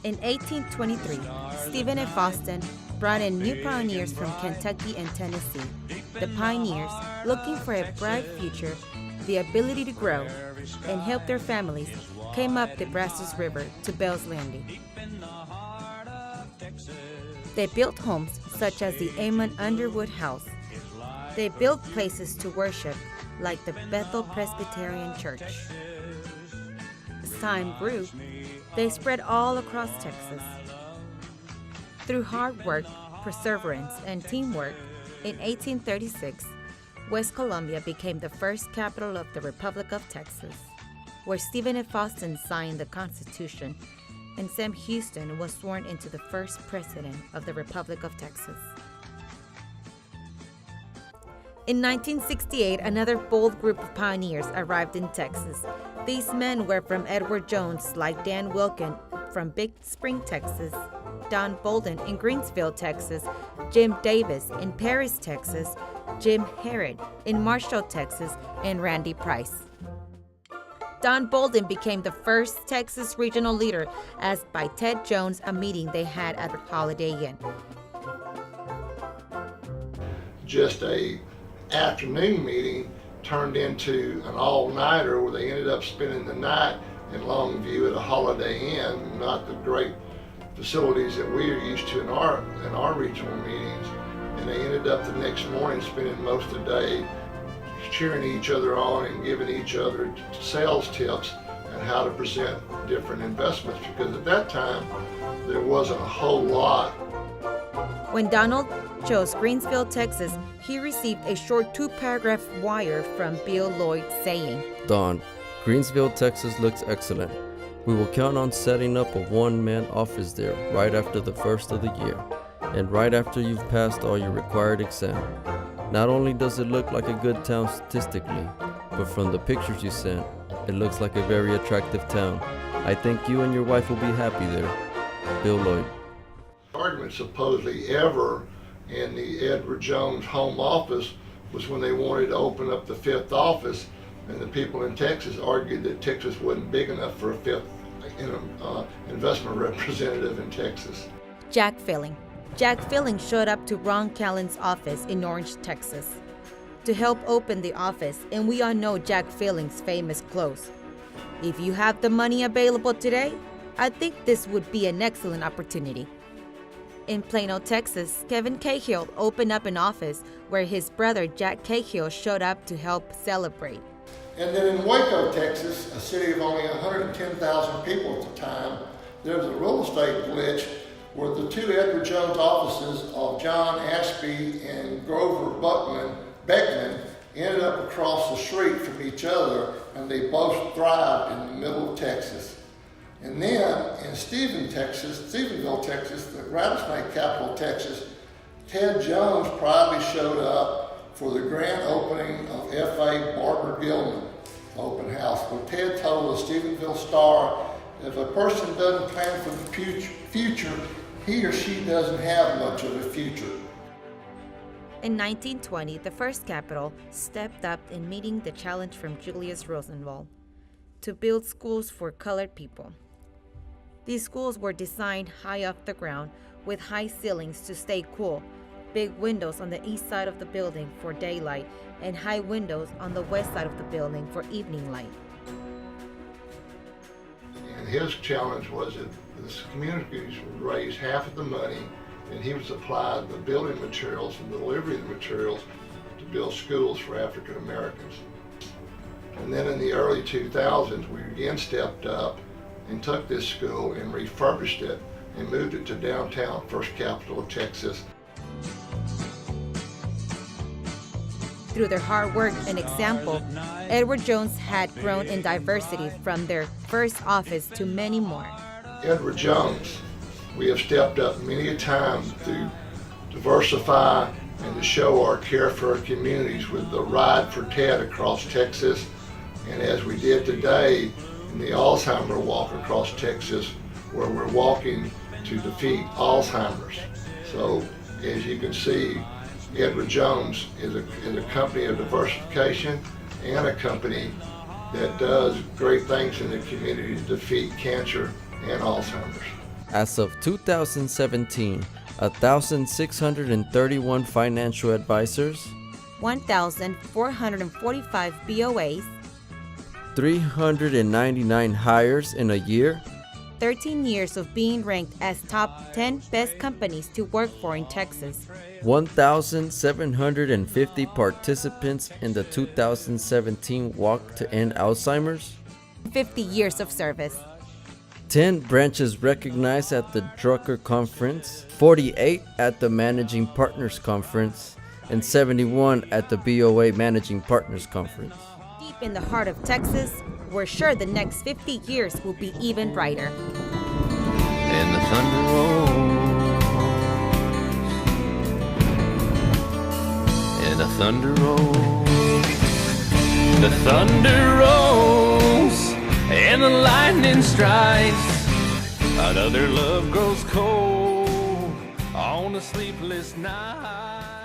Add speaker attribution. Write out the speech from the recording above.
Speaker 1: In 1823, Stephen F. Austin brought in new pioneers from Kentucky and Tennessee. The pioneers, looking for a bright future, the ability to grow, and help their families, came up the Brazos River to Bell's Landing. They built homes such as the Amon Underwood House. They built places to worship like the Bethel Presbyterian Church. As time grew, they spread all across Texas. Through hard work, perseverance, and teamwork, in 1836, West Columbia became the first capital of the Republic of Texas, where Stephen F. Austin signed the Constitution and Sam Houston was sworn into the first president of the Republic of Texas. In 1968, another bold group of pioneers arrived in Texas. These men were from Edward Jones, like Dan Wilkin from Big Spring, Texas, Don Bolden in Greensville, Texas, Jim Davis in Paris, Texas, Jim Herod in Marshall, Texas, and Randy Price. Don Bolden became the first Texas regional leader, as by Ted Jones, a meeting they had at Holiday Inn.
Speaker 2: Just a afternoon meeting turned into an all-nighter where they ended up spending the night in Longview at a Holiday Inn, not the great facilities that we are used to in our regional meetings. And they ended up the next morning spending most of the day cheering each other on and giving each other sales tips on how to present different investments, because at that time there wasn't a whole lot.
Speaker 1: When Donald chose Greensville, Texas, he received a short 2-paragraph wire from Bill Lloyd saying,
Speaker 3: "Don, Greensville, Texas looks excellent. We will count on setting up a one-man office there right after the first of the year, and right after you've passed all your required exam. Not only does it look like a good town statistically, but from the pictures you sent, it looks like a very attractive town. I think you and your wife will be happy there. Bill Lloyd."
Speaker 2: Argument supposedly ever in the Edward Jones home office was when they wanted to open up the 5th office, and the people in Texas argued that Texas wasn't big enough for a 5th investment representative in Texas.
Speaker 1: Jack Filling. Jack Filling showed up to Ron Callen's office in Orange, Texas, to help open the office, and we all know Jack Filling's famous close. "If you have the money available today, I think this would be an excellent opportunity." In Plano, Texas, Kevin Cahill opened up an office where his brother Jack Cahill showed up to help celebrate.
Speaker 2: And then in Waco, Texas, a city of only 110,000 people at the time, there was a real estate glitch where the 2 Edward Jones offices of John Ashby and Grover Beckman ended up across the street from each other, and they both thrived in the middle of Texas. And then in Stephenville, Texas, the rattlesnake capital of Texas, Ted Jones probably showed up for the grand opening of F.A. Barker Gilman open house, where Ted told the Stephenville Star, if a person doesn't plan for the future, he or she doesn't have much of a future.
Speaker 1: In 1920, the first capital stepped up in meeting the challenge from Julius Rosenwald to build schools for colored people. These schools were designed high off the ground with high ceilings to stay cool, big windows on the east side of the building for daylight, and high windows on the west side of the building for evening light.
Speaker 2: And his challenge was that the communities would raise half of the money, and he would supply the building materials and the delivery of the materials to build schools for African Americans. And then in the early 2000s, we again stepped up and took this school and refurbished it and moved it to downtown, first capital of Texas.
Speaker 1: Through their hard work and example, Edward Jones had grown in diversity from their first office to many more.
Speaker 2: Edward Jones, we have stepped up many a time to diversify and to show our care for our communities with the Ride for TED across Texas, and as we did today in the Alzheimer Walk across Texas, where we're walking to defeat Alzheimer's. So as you can see, Edward Jones is a company of diversification and a company that does great things in the community to defeat cancer and Alzheimer's.
Speaker 3: As of 2017, 1,631 financial advisors,
Speaker 1: 1,445 BOAs,
Speaker 3: 399 hires in a year,
Speaker 1: 13 years of being ranked as top 10 best companies to work for in Texas,
Speaker 3: 1,750 participants in the 2017 Walk to End Alzheimer's,
Speaker 1: 50 years of service,
Speaker 3: 10 branches recognized at the Drucker Conference, 48 at the Managing Partners Conference, and 71 at the BOA Managing Partners Conference.
Speaker 1: Deep in the heart of Texas, we're sure the next 50 years will be even brighter.
Speaker 4: And the thunder rolls, and the thunder rolls, the thunder rolls, and the lightning strikes. Another love grows cold on a sleepless night.